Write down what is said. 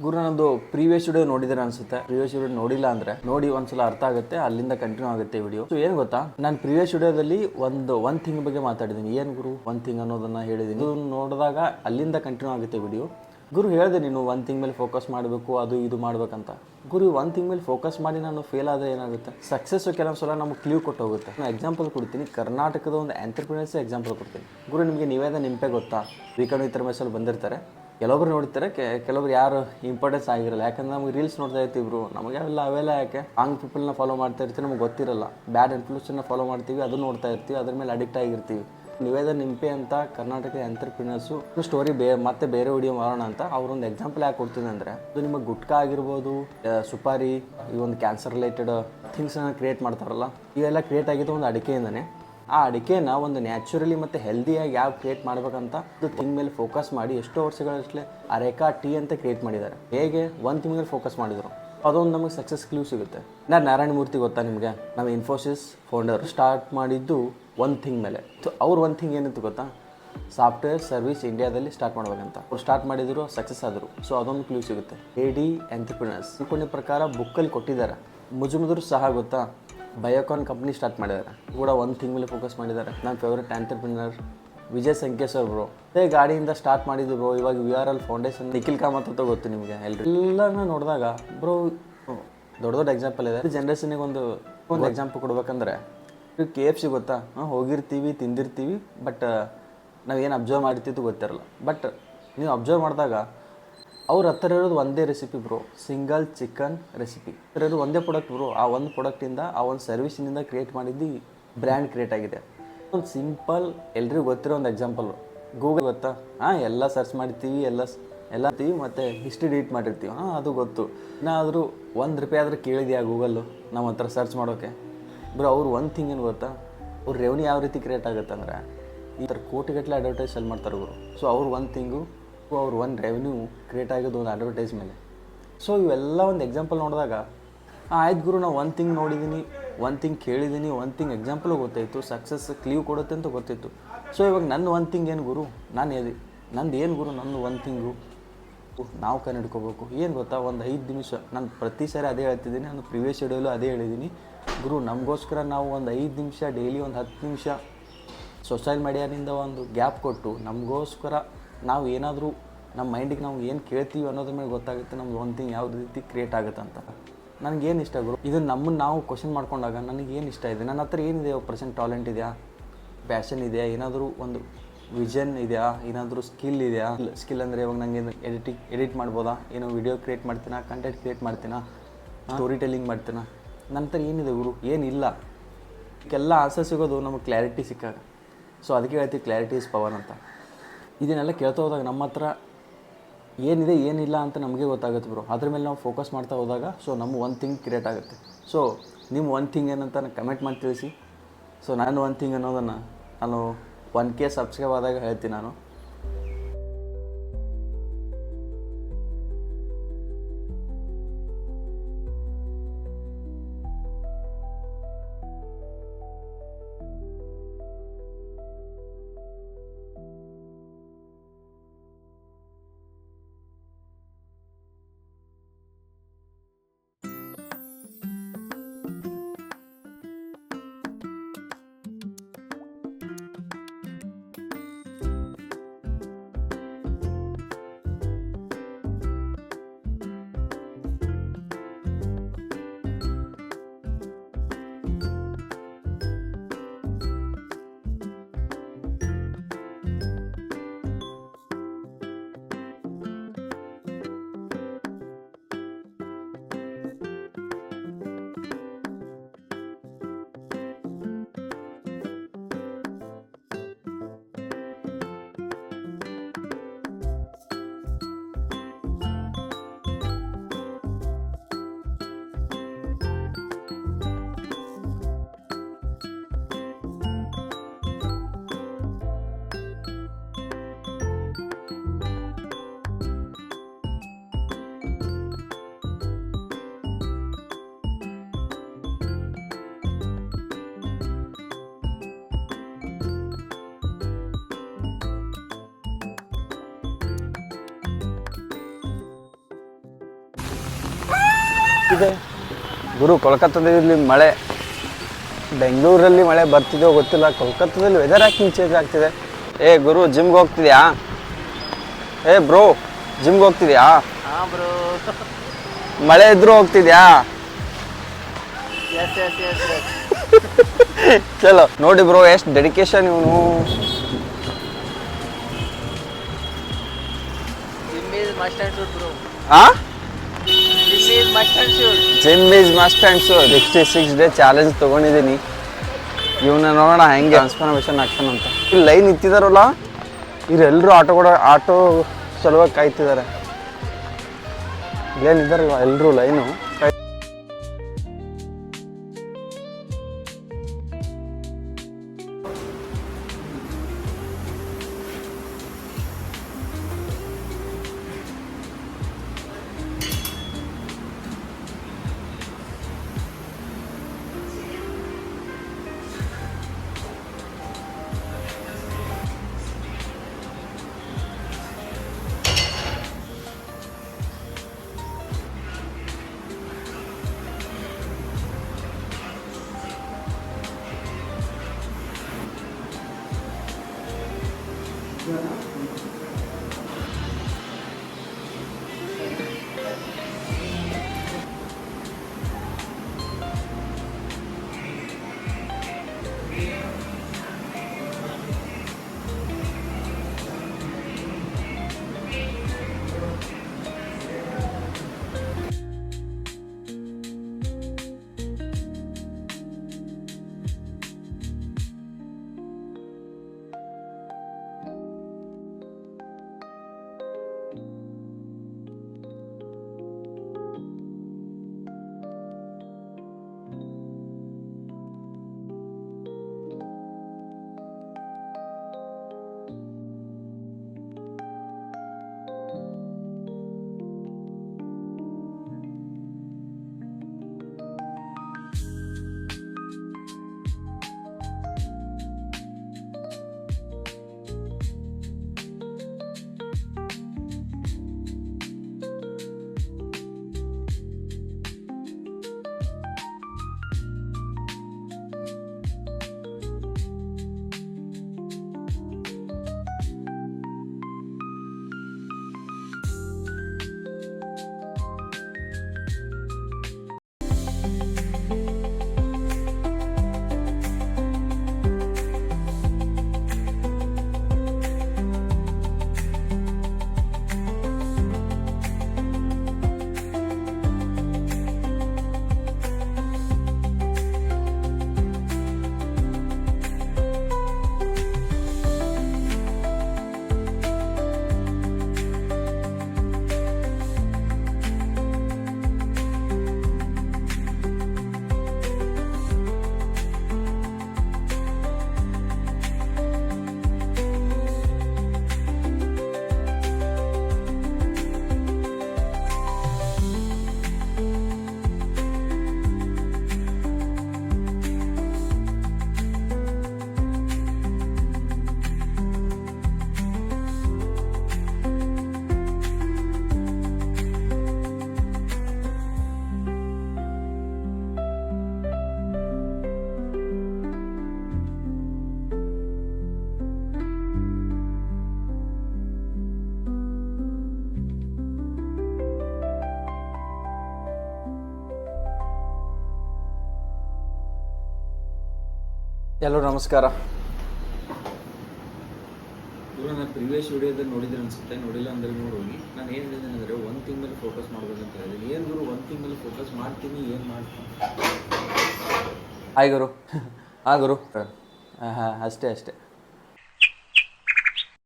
ಗುರು ನಂದು previous video ನೋಡಿದ್ರೆ ಅನ್ಸುತ್ತೆ. ಪ್ರೀವಿಯಸ್ ವಿಡಿಯೋ ನೋಡಿಲ್ಲ ಅಂದ್ರೆ ನೋಡಿ ಒಂದ್ಸಲ ಅರ್ಥ ಆಗುತ್ತೆ, ಅಲ್ಲಿಂದ ಕಂಟಿನ್ಯೂ ಆಗುತ್ತೆ ವಿಡಿಯೋ. ಸೊ ಏನ್ ಗೊತ್ತಾ, ನಾನು ಪ್ರೀವಿಯಸ್ ವಿಡಿಯೋದಲ್ಲಿ ಒನ್ ಥಿಂಗ್ ಬಗ್ಗೆ ಮಾತಾಡಿದ್ದೀನಿ. ಏನ್ ಗುರು ಒನ್ ಥಿಂಗ್ ಅನ್ನೋದನ್ನ ಹೇಳಿದ್ದೀನಿ. ಇದು ನೋಡಿದಾಗ ಅಲ್ಲಿಂದ ಕಂಟಿನ್ಯೂ ಆಗುತ್ತೆ ವಿಡಿಯೋ. ಗುರು ಹೇಳಿದೆ ನೀನು ಒನ್ ಥಿಂಗ್ ಮೇಲೆ ಫೋಕಸ್ ಮಾಡಬೇಕು, ಅದು ಇದು ಮಾಡ್ಬೇಕಂತ. ಗುರು ಒನ್ ಥಿಂಗ್ ಮೇಲೆ ಫೋಕಸ್ ಮಾಡಿ ನಾನು ಫೇಲ್ ಆದರೆ ಏನಾಗುತ್ತೆ? ಸಕ್ಸಸ್ ಕೆಲವೊಂದು ಸಲ ನಮ್ಗೆ ಕ್ಲೀವ್ ಕೊಟ್ಟು ಹೋಗುತ್ತೆ. ನಾನು ಎಕ್ಸಾಂಪಲ್ ಕೊಡ್ತೀನಿ, ಕರ್ನಾಟಕದ ಒಂದು ಎಂಟರ್ಪ್ರಿನರ್ಸ್ ಎಕ್ಸಾಂಪಲ್ ಕೊಡ್ತೀನಿ. ಗುರು ನಿಮಗೆ ನಿವೇದ ನಿಂಪೆ ಗೊತ್ತಾ? ವೀಕೆಂಡ್ ವಿತ್ ರಮೇಶಲ್ಲಿ ಬಂದಿರ್ತಾರೆ. ಕೆಲವೊಬ್ರು ನೋಡ್ತಾರೆ, ಕೆಲವೊಬ್ರು ಯಾರು ಇಂಪಾರ್ಟೆನ್ಸ್ ಆಗಿರಲ್ಲ. ಯಾಕಂದ್ರೆ ನಮ್ಗೆ ರೀಲ್ಸ್ ನೋಡ್ತಾ ಇರ್ತೀವಿ ಬ್ರೋ, ನಮಗೆ ಅವೆಲ್ಲ ಯಾಕೆ ರಾಂಗ್ ಪೀಪಲ್ನ ಫಾಲೋ ಮಾಡ್ತಾ ಇರ್ತೀವಿ, ನಮ್ಗೆ ಗೊತ್ತಿರಲ್ಲ. ಬ್ಯಾಡ್ ಇನ್ಫ್ಲೂಯೆನ್ಸ್ನ ಫಾಲೋ ಮಾಡ್ತೀವಿ, ಅದು ನೋಡ್ತಾ ಇರ್ತೀವಿ, ಅದ್ರ ಮೇಲೆ ಅಡಿಕ್ಟ್ ಆಗಿರ್ತೀವಿ. ನಿವೇದ ನಿಂಪೆ ಅಂತ ಕರ್ನಾಟಕದ ಎಂಟರ್ಪ್ರಿನರ್ಸು ಸ್ಟೋರಿ ಮತ್ತೆ ಬೇರೆ ವಿಡಿಯೋ ಮಾಡೋಣ ಅಂತ ಅವ್ರೊಂದು ಎಕ್ಸಾಂಪಲ್ ಯಾಕೆ ಕೊಡ್ತೀನಿ ಅಂದರೆ, ಅದು ನಿಮಗೆ ಗುಟ್ಕಾ ಆಗಿರ್ಬೋದು, ಸುಪಾರಿ, ಈ ಒಂದು ಕ್ಯಾನ್ಸರ್ ರಿಲೇಟೆಡ್ ಥಿಂಗ್ಸನ್ನು ಕ್ರಿಯೇಟ್ ಮಾಡ್ತಾರಲ್ಲ, ಇವೆಲ್ಲ ಕ್ರಿಯೇಟ್ ಆಗಿದ್ದು ಒಂದು ಅಡಿಕೆಯಿಂದನೇ. ಆ ಅಡಿಕೆನ ಒಂದು ನ್ಯಾಚುರಲಿ ಮತ್ತು ಹೆಲ್ದಿಯಾಗಿ ಯಾವ ಕ್ರಿಯೇಟ್ ಮಾಡ್ಬೇಕಂತ ಇದು ಥಿಂಗ್ ಮೇಲೆ ಫೋಕಸ್ ಮಾಡಿ ಎಷ್ಟೋ ವರ್ಷಗಳಷ್ಟೇ ಅರೇಕಾ ಟೀ ಅಂತ ಕ್ರಿಯೇಟ್ ಮಾಡಿದ್ದಾರೆ. ಹೇಗೆ ಒಂದು ಥಿಂಗ್ ಮೇಲೆ ಫೋಕಸ್ ಮಾಡಿದರು, ಅದೊಂದು ನಮಗೆ ಸಕ್ಸಸ್ ಕ್ಲೂ ಸಿಗುತ್ತೆ. ನಾನು ನಾರಾಯಣ ಮೂರ್ತಿ ಗೊತ್ತಾ ನಿಮಗೆ? ನಮ್ಮ ಇನ್ಫೋಸಿಸ್ ಫೌಂಡರ್ ಸ್ಟಾರ್ಟ್ ಮಾಡಿದ್ದು ಒನ್ ಥಿಂಗ್ ಮೇಲೆ. ಸೊ ಅವ್ರು ಒನ್ ಥಿಂಗ್ ಏನಿತ್ತು ಗೊತ್ತಾ? ಸಾಫ್ಟ್ವೇರ್ ಸರ್ವಿಸ್ ಇಂಡಿಯಾದಲ್ಲಿ ಸ್ಟಾರ್ಟ್ ಮಾಡ್ಬೇಕಂತ. ಅವ್ರು ಸ್ಟಾರ್ಟ್ ಮಾಡಿದ್ರು, ಸಕ್ಸಸ್ ಆದರು. ಸೊ ಅದೊಂದು ಕ್ಲೂ ಸಿಗುತ್ತೆ. AD ಎಂಟರ್ಪ್ರಿನರ್ಸ್ ಅನ್ಕೊಂಡ ಪ್ರಕಾರ ಬುಕ್ಕಲ್ಲಿ ಕೊಟ್ಟಿದ್ದಾರೆ. ಮುಜುಮುದ್ರು ಸಹ ಗೊತ್ತಾ? ಬಯೋಕಾನ್ ಕಂಪ್ನಿ ಸ್ಟಾರ್ಟ್ ಮಾಡಿದ್ದಾರೆ, ಕೂಡ ಒಂದು ಥಿಂಗ್ ಮೇಲೆ ಫೋಕಸ್ ಮಾಡಿದ್ದಾರೆ. ನನ್ನ favourite entrepreneur Vijay Sankeshwar bro. ಗಾಡಿಯಿಂದ ಸ್ಟಾರ್ಟ್ ಮಾಡಿದ್ದು ಬ್ರೋ. ಇವಾಗ VRL ಫೌಂಡೇಶನ್ ನಿಖಿಲ್ ಕಾಮತ್ ಅಂತ ಗೊತ್ತು ನಿಮಗೆ. ಎಲ್ಲರನ್ನ ನೋಡಿದಾಗ ಬ್ರೋ ದೊಡ್ಡ ದೊಡ್ಡ ಎಕ್ಸಾಂಪಲ್ ಇದೆ. ಜನ್ರೇಷನ್ಗೆ ಒಂದು ಎಕ್ಸಾಂಪಲ್ ಕೊಡ್ಬೇಕಂದ್ರೆ, KFC ಗೊತ್ತಾ? ಹೋಗಿರ್ತೀವಿ, ತಿಂದಿರ್ತೀವಿ, ಬಟ್ ನಾವೇನು ಅಬ್ಸರ್ವ್ ಮಾಡಿರ್ತಿತ್ತು ಗೊತ್ತಿರಲ್ಲ. ಬಟ್ ನೀವು ಅಬ್ಸರ್ವ್ ಮಾಡಿದಾಗ ಅವ್ರ ಹತ್ತಿರ ಇರೋದು ಒಂದೇ recipe bro, single chicken recipe. ಇರೋದು ಒಂದೇ ಪ್ರಾಡಕ್ಟ್ ಬ್ರೋ. ಆ ಒಂದು ಪ್ರಾಡಕ್ಟಿಂದ, ಆ ಒಂದು ಸರ್ವಿಸಿನಿಂದ ಕ್ರಿಯೇಟ್ ಮಾಡಿದ್ದು ಬ್ರ್ಯಾಂಡ್ ಕ್ರಿಯೇಟ್ ಆಗಿದೆ. ಒಂದು ಸಿಂಪಲ್ ಎಲ್ರಿಗೂ ಗೊತ್ತಿರೋ ಒಂದು ಎಕ್ಸಾಂಪಲ್, ಗೂಗಲ್ ಗೊತ್ತಾ? ಎಲ್ಲ ಸರ್ಚ್ ಮಾಡ್ತೀವಿ, ಎಲ್ಲ ತೀವಿ, ಮತ್ತು ಹಿಸ್ಟ್ರಿ ಡಿಲೀಟ್ ಮಾಡಿರ್ತೀವಿ. ಅದು ಗೊತ್ತು. ಇನ್ನಾದರೂ ₹1 ಆದರೂ ಕೇಳಿದೆಯಾ ಗೂಗಲ್ಲು ನಮ್ಮ ಹತ್ರ ಸರ್ಚ್ ಮಾಡೋಕ್ಕೆ? ಬ್ರೋ ಅವ್ರು ಒಂದು ಥಿಂಗ್ ಏನು ಗೊತ್ತಾ? ಅವ್ರ ರೆವೆನ್ಯೂ ಯಾವ ರೀತಿ ಕ್ರಿಯೇಟ್ ಆಗುತ್ತೆ ಅಂದರೆ, ಈ ಥರ ಕೋಟಿಗಟ್ಟಲೆ ಅಡ್ವರ್ಟೈಸ್ ಸೆಲ್ ಮಾಡ್ತಾರೆ ಅವರು. ಸೊ ಅವ್ರು ಒಂದು ಥಿಂಗು, ಅವ್ರು ಒಂದು ರೆವೆನ್ಯೂ ಕ್ರಿಯೇಟ್ ಆಗೋದು ಒಂದು ಅಡ್ವರ್ಟೈಸ್ ಮೇಲೆ. ಸೊ ಇವೆಲ್ಲ ಒಂದು ಎಕ್ಸಾಂಪಲ್ ನೋಡಿದಾಗ ಆಯ್ತು ಗುರು, ನಾವು ಒಂದು ಥಿಂಗ್ ನೋಡಿದ್ದೀನಿ, ಒಂದು ಥಿಂಗ್ ಕೇಳಿದ್ದೀನಿ, ಒಂದು ಥಿಂಗ್ ಎಕ್ಸಾಂಪಲು ಗೊತ್ತಾಯಿತು, ಸಕ್ಸಸ್ ಕ್ಲೀವ್ ಕೊಡುತ್ತೆ ಅಂತ ಗೊತ್ತಿತ್ತು. ಸೊ ಇವಾಗ ನನ್ನ ಒಂದು ಥಿಂಗ್ ಏನು ಗುರು? ನಂದು ಏನು ಗುರು? ನನ್ನ ಒಂದು ಥಿಂಗು ನಾವು ಹಿಡ್ಕೋಬೇಕು. ಏನು ಗೊತ್ತಾ? ಒಂದು 5 ನಿಮಿಷ, ನಾನು ಪ್ರತಿ ಸಾರಿ ಅದೇ ಹೇಳ್ತಿದ್ದೀನಿ, ನಾನು ಪ್ರಿವಿಯಸ್ ವಿಡಿಯೋಲು ಅದೇ ಹೇಳಿದ್ದೀನಿ ಗುರು. ನಮಗೋಸ್ಕರ ನಾವು ಒಂದು 5 ನಿಮಿಷ ಡೈಲಿ, ಒಂದು 10 ನಿಮಿಷ ಸೋಷಿಯಲ್ ಮೀಡಿಯಾದಿಂದ ಒಂದು ಗ್ಯಾಪ್ ಕೊಟ್ಟು ನಮಗೋಸ್ಕರ ನಾವು ಏನಾದರೂ ನಮ್ಮ ಮೈಂಡಿಗೆ ನಾವು ಏನು ಕೇಳ್ತೀವಿ ಅನ್ನೋದ್ರ ಮೇಲೆ ಗೊತ್ತಾಗುತ್ತೆ ನಮ್ದು ಒಂದು ಥಿಂಗ್ ಯಾವ ರೀತಿ ಕ್ರಿಯೇಟ್ ಆಗುತ್ತೆ ಅಂತ. ನನಗೇನು ಇಷ್ಟ ಗುರು? ಇದನ್ನು ನಮ್ಮನ್ನು ನಾವು ಕ್ವಶನ್ ಮಾಡ್ಕೊಂಡಾಗ ನನಗೇನು ಇಷ್ಟ ಇದೆ, ನನ್ನ ಹತ್ರ ಏನಿದೆ, ಪ್ರೆಸೆಂಟ್ ಟ್ಯಾಲೆಂಟ್ ಇದೆಯಾ, ಪ್ಯಾಷನ್ ಇದೆಯಾ, ಏನಾದರೂ ಒಂದು ವಿಷನ್ ಇದೆಯಾ, ಏನಾದರೂ ಸ್ಕಿಲ್ ಇದೆಯಾ? ಸ್ಕಿಲ್ ಅಂದರೆ ಇವಾಗ ನನಗೆ ಎಡಿಟ್ ಮಾಡ್ಬೋದಾ, ಏನೋ ವಿಡಿಯೋ ಕ್ರಿಯೇಟ್ ಮಾಡ್ತೀನಾ, ಕಂಟೆಂಟ್ ಕ್ರಿಯೇಟ್ ಮಾಡ್ತೀನಾ, ಸ್ಟೋರಿ ಟೆಲ್ಲಿಂಗ್ ಮಾಡ್ತೀನಾ? ನನ್ನ ಹತ್ರ ಏನಿದೆ ಗುರು? ಏನಿಲ್ಲ. ಇದಕ್ಕೆಲ್ಲ ಆನ್ಸರ್ ಸಿಗೋದು ನಮಗೆ ಕ್ಲಾರಿಟಿ ಸಿಕ್ಕಾಗ. ಸೊ ಅದಕ್ಕೆ ಹೇಳ್ತೀವಿ ಕ್ಲಾರಿಟಿ ಇಸ್ ಪವರ್ ಅಂತ. ಇದನ್ನೆಲ್ಲ ಕೇಳ್ತಾ ಹೋದಾಗ ನಮ್ಮ ಹತ್ರ ಏನಿದೆ ಏನಿಲ್ಲ ಅಂತ ನಮಗೆ ಗೊತ್ತಾಗುತ್ತೆ ಬ್ರೋ. ಅದ್ರ ಮೇಲೆ ನಾವು ಫೋಕಸ್ ಮಾಡ್ತಾ ಹೋದಾಗ ಸೊ ನಮ್ಮ ಒಂದು ಥಿಂಗ್ ಕ್ರಿಯೇಟ್ ಆಗುತ್ತೆ. ಸೊ ನಿಮ್ಮ ಒಂದು ಥಿಂಗ್ ಏನಂತ ಕಮೆಂಟ್ ಮಾಡಿ ತಿಳಿಸಿ. ಸೊ ನಾನು ಒಂದು ಥಿಂಗ್ ಅನ್ನೋದನ್ನು ನಾನು 1K ಸಬ್ಸ್ಕ್ರೈಬ್ ಆದಾಗ ಹೇಳ್ತೀನಿ ನಾನು. ಇದೆ ಗುರು. ಕೋಲ್ಕತ್ತಾದಲ್ಲಿ ಮಳೆ, ಬೆಂಗಳೂರಲ್ಲಿ ಮಳೆ ಬರ್ತಿದೆಯೋ ಗೊತ್ತಿಲ್ಲ. ಕೋಲ್ಕತ್ತಾದಲ್ಲಿ ವೆದರ್ ಯಾಕೆ ಚೇಂಜ್ ಆಗ್ತಿದೆ? ಏ ಗುರು, ಜಿಮ್ಗೆ ಹೋಗ್ತಿದ್ಯಾ? ಏ ಬ್ರೋ, ಜಿಮ್ಗೆ ಹೋಗ್ತಿದ್ಯಾ? ಮಳೆ ಇದ್ರೂ ಹೋಗ್ತಿದ್ಯಾ? ಚಲೋ ನೋಡಿ ಬ್ರೋ, ಎಷ್ಟು ಡೆಡಿಕೇಶನ್ ಇವನು. Gym is must and sure. 66 day challenge ತೊಗೊಂಡಿದ್ದೀನಿ. ಇವನ್ನ ನೋಡೋಣ ಹೆಂಗೆ ಟ್ರಾನ್ಸ್ಫಾರ್ಮೇಷನ್ ಆಗ್ತಾನಂತ. ಇಲ್ಲಿ ಲೈನ್ ಇತ್ತಿದಾರಲ್ಲ, ಇವರೆಲ್ಲರೂ ಆಟೋ ಸಲುವಾಗಿ ಕಾಯ್ತಿದ್ದಾರೆ. ಇಲ್ಲೇನಿದ್ದಾರಲ್ವ ಎಲ್ಲರೂ ಲೈನು. ಎಲ್ಲರೂ ನಮಸ್ಕಾರ. ಇವರು ನಾನು ಪ್ರೀವಿಯಸ್ ವಿಡಿಯೋದಲ್ಲಿ ನೋಡಿದ್ರೆ ಅನಿಸುತ್ತೆ, ನೋಡಿಲ್ಲ ಅಂದರೆ ನೋಡೋಗಿ. ನಾನು ಏನು ಹೇಳಿದ್ದೇನೆ ಅಂದರೆ 1 ಥಿಂಗ್ ಮೇಲೆ ಫೋಕಸ್ ಮಾಡ್ಬೇಕಂತ ಹೇಳಿದ್ದೀನಿ. ಏನು ಗುರು 1 ಥಿಂಗ್ ಮೇಲೆ ಫೋಕಸ್ ಮಾಡ್ತೀನಿ, ಏನು ಮಾಡ್ತೀನಿ? ಹಾಯ್ ಗುರು. ಹಾಂ ಗುರು, ಹಾಂ ಅಷ್ಟೇ.